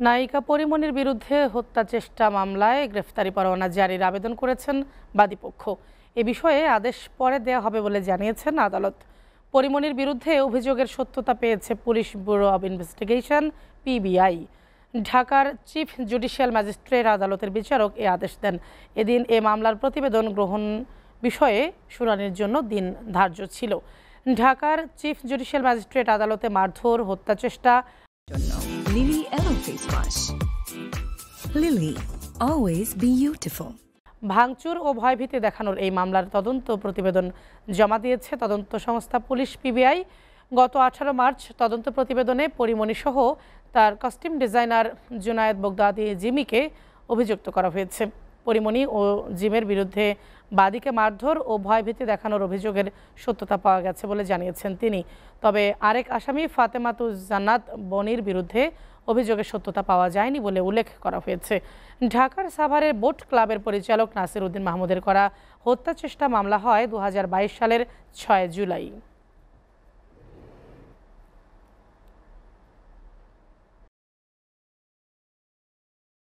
নায়িকা পরিমণির বিরুদ্ধে হত্যা চেষ্টা মামলায় গ্রেফতারি পরোয়ানা জারির আবেদন করেছেন বাদীপক্ষ। এ বিষয়ে আদেশ পরে দেওয়া হবে বলে জানিয়েছেন আদালত। পরিমণির বিরুদ্ধে অভিযোগের সত্যতা পেয়েছে police bureau of investigation PBI. ঢাকার চিফ জুডিশিয়াল ম্যাজিস্ট্রেট আদালতের বিচারক এ আদেশ দেন। এদিন এ মামলার প্রতিবেদন গ্রহণ বিষয়ে শুনানির জন্য দিন ধার্য ছিল। ঢাকার চিফ জুডিশিয়াল ম্যাজিস্ট্রেট আদালতে মারধর, হত্যা চেষ্টা Lily Aloe Face Wash. Lily, always beautiful. ভাঙচুর ও ভয়ভীতি দেখানোর এই মামলার তদন্ত প্রতিবেদন জমা দিয়েছে তদন্ত সংস্থা পুলিশ পিবিআই। গত 18 মার্চ তদন্ত প্রতিবেদনে পরিমণি সহ তার কস্টিউম ডিজাইনার জুনায়েদ বগদাদি জিমিকে অভিযুক্ত করা হয়েছে। পরিমণি ও জিমের বিরুদ্ধে বাদীকে মারধর ও ভয়ভীতি দেখানোর অভিযোগের সত্যতা পাওয়া গেছে বলে জানিয়েছেন তিনি। তবে আরেক আসামি ফাতেমাতুজ জান্নাত বনির বিরুদ্ধে অভিযোগের সত্যতা পাওয়া যায়নি বলে উল্লেখ করা হয়েছে। ঢাকার সাভারের বোট ক্লাবের পরিচালক নাসির উদ্দিন মাহমুদের করা হত্যা চেষ্টা মামলা হয় 2022 সালের 6 জুলাই।